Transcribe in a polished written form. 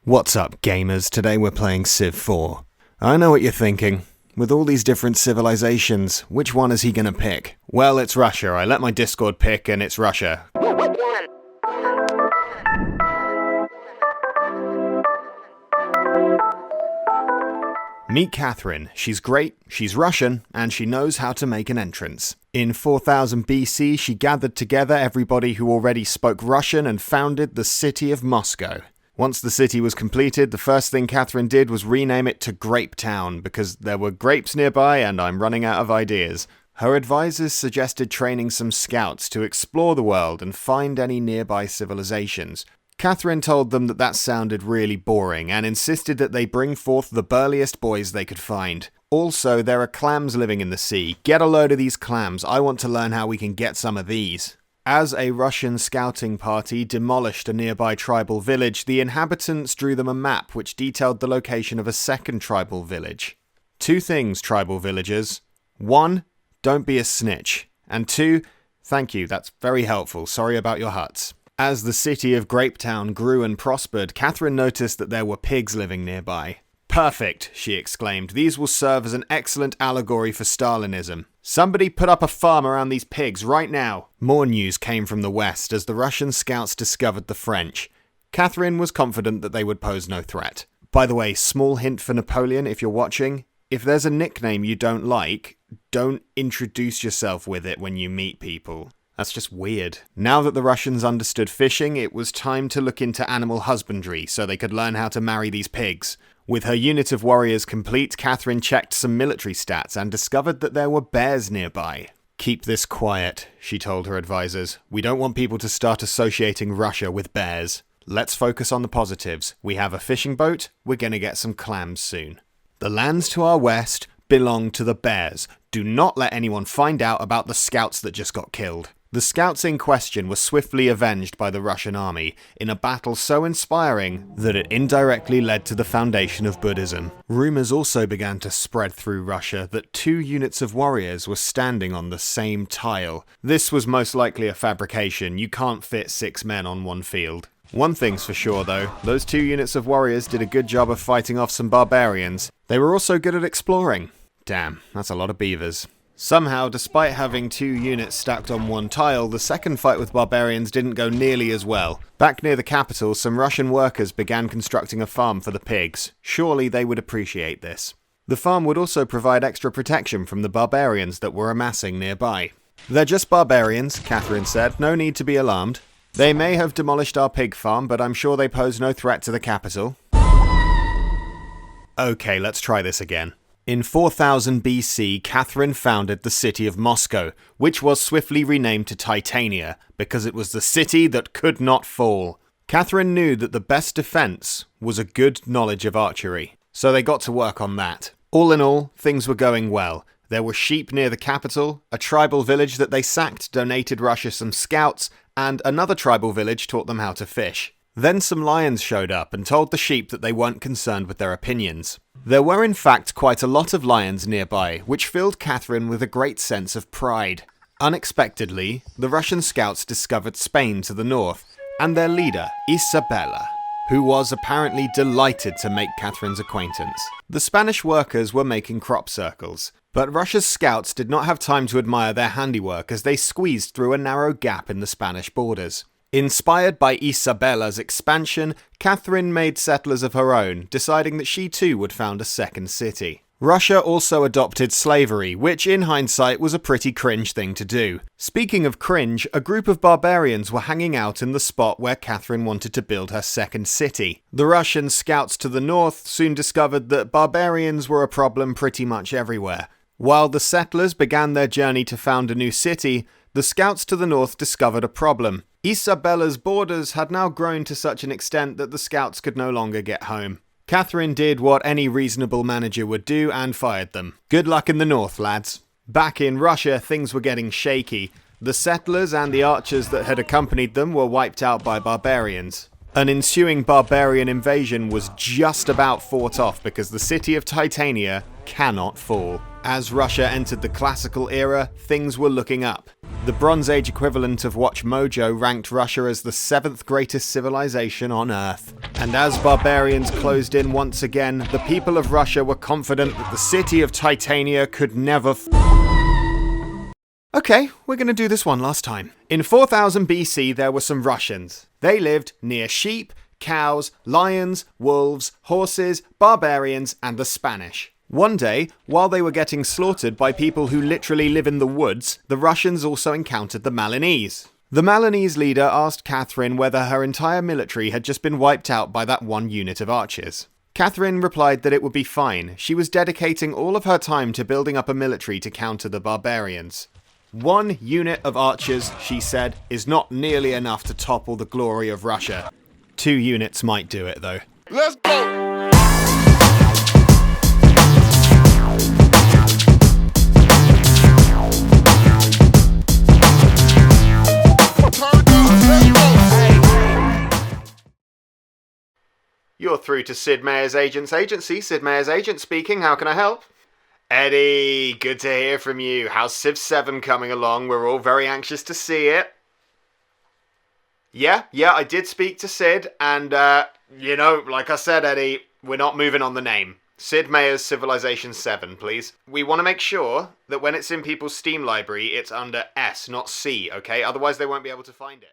What's up, gamers? Today we're playing Civ IV. I know what you're thinking. With all these different civilizations, which one is he gonna pick? Well, it's Russia. I let my Discord pick and it's Russia. Meet Catherine. She's great, she's Russian, and she knows how to make an entrance. In 4000 BC, she gathered together everybody who already spoke Russian and founded the city of Moscow. Once the city was completed, the first thing Catherine did was rename it to Grape Town, because there were grapes nearby and I'm running out of ideas. Her advisors suggested training some scouts to explore the world and find any nearby civilizations. Catherine told them that sounded really boring and insisted that they bring forth the burliest boys they could find. Also, there are clams living in the sea. Get a load of these clams. I want to learn how we can get some of these. As a Russian scouting party demolished a nearby tribal village, the inhabitants drew them a map which detailed the location of a second tribal village. 2 things, tribal villagers. 1, don't be a snitch. And 2, thank you, that's very helpful, sorry about your huts. As the city of Grapetown grew and prospered, Catherine noticed that there were pigs living nearby. Perfect, she exclaimed. These will serve as an excellent allegory for Stalinism. Somebody put up a farm around these pigs right now. More news came from the west as the Russian scouts discovered the French. Catherine was confident that they would pose no threat. By the way, small hint for Napoleon if you're watching. If there's a nickname you don't like, don't introduce yourself with it when you meet people. That's just weird. Now that the Russians understood fishing, it was time to look into animal husbandry so they could learn how to marry these pigs. With her unit of warriors complete, Catherine checked some military stats and discovered that there were bears nearby. Keep this quiet, she told her advisors. We don't want people to start associating Russia with bears. Let's focus on the positives. We have a fishing boat, we're gonna get some clams soon. The lands to our west belong to the bears. Do not let anyone find out about the scouts that just got killed. The scouts in question were swiftly avenged by the Russian army, in a battle so inspiring that it indirectly led to the foundation of Buddhism. Rumors also began to spread through Russia that 2 units of warriors were standing on the same tile. This was most likely a fabrication. You can't fit 6 men on one field. One thing's for sure though, those 2 units of warriors did a good job of fighting off some barbarians. They were also good at exploring. Damn, that's a lot of beavers. Somehow, despite having 2 units stacked on one tile, the second fight with barbarians didn't go nearly as well. Back near the capital, some Russian workers began constructing a farm for the pigs. Surely they would appreciate this. The farm would also provide extra protection from the barbarians that were amassing nearby. They're just barbarians, Catherine said, no need to be alarmed. They may have demolished our pig farm, but I'm sure they pose no threat to the capital. Okay, let's try this again. In 4000 BC, Catherine founded the city of Moscow, which was swiftly renamed to Titania, because it was the city that could not fall. Catherine knew that the best defense was a good knowledge of archery, so they got to work on that. All in all, things were going well. There were sheep near the capital, a tribal village that they sacked donated Russia some scouts, and another tribal village taught them how to fish. Then some lions showed up and told the sheep that they weren't concerned with their opinions. There were in fact quite a lot of lions nearby, which filled Catherine with a great sense of pride. Unexpectedly, the Russian scouts discovered Spain to the north, and their leader, Isabella, who was apparently delighted to make Catherine's acquaintance. The Spanish workers were making crop circles, but Russia's scouts did not have time to admire their handiwork as they squeezed through a narrow gap in the Spanish borders. Inspired by Isabella's expansion, Catherine made settlers of her own, deciding that she too would found a second city. Russia also adopted slavery, which in hindsight was a pretty cringe thing to do. Speaking of cringe, a group of barbarians were hanging out in the spot where Catherine wanted to build her second city. The Russian scouts to the north soon discovered that barbarians were a problem pretty much everywhere. While the settlers began their journey to found a new city, the scouts to the north discovered a problem. Isabella's borders had now grown to such an extent that the scouts could no longer get home. Catherine did what any reasonable manager would do and fired them. Good luck in the north, lads. Back in Russia, things were getting shaky. The settlers and the archers that had accompanied them were wiped out by barbarians. An ensuing barbarian invasion was just about fought off because the city of Titania cannot fall. As Russia entered the classical era, things were looking up. The Bronze Age equivalent of Watch Mojo ranked Russia as the 7th greatest civilization on Earth. And as barbarians closed in once again, the people of Russia were confident that the city of Titania could never Okay, we're gonna do this one last time. In 4000 BC, there were some Russians. They lived near sheep, cows, lions, wolves, horses, barbarians, and the Spanish. One day, while they were getting slaughtered by people who literally live in the woods, the Russians also encountered the Milanese. The Milanese leader asked Catherine whether her entire military had just been wiped out by that one unit of archers. Catherine replied that it would be fine. She was dedicating all of her time to building up a military to counter the barbarians. 1 unit of archers, she said, is not nearly enough to topple the glory of Russia. 2 units might do it, though. Let's go! You're through to Sid Meier's Agent's Agency. Sid Meier's Agent speaking. How can I help? Eddie, good to hear from you. How's Civ 7 coming along? We're all very anxious to see it. Yeah, I did speak to Sid, and, like I said, Eddie, we're not moving on the name. Sid Meier's Civilization 7, please. We want to make sure that when it's in people's Steam library, it's under S, not C, okay? Otherwise they won't be able to find it.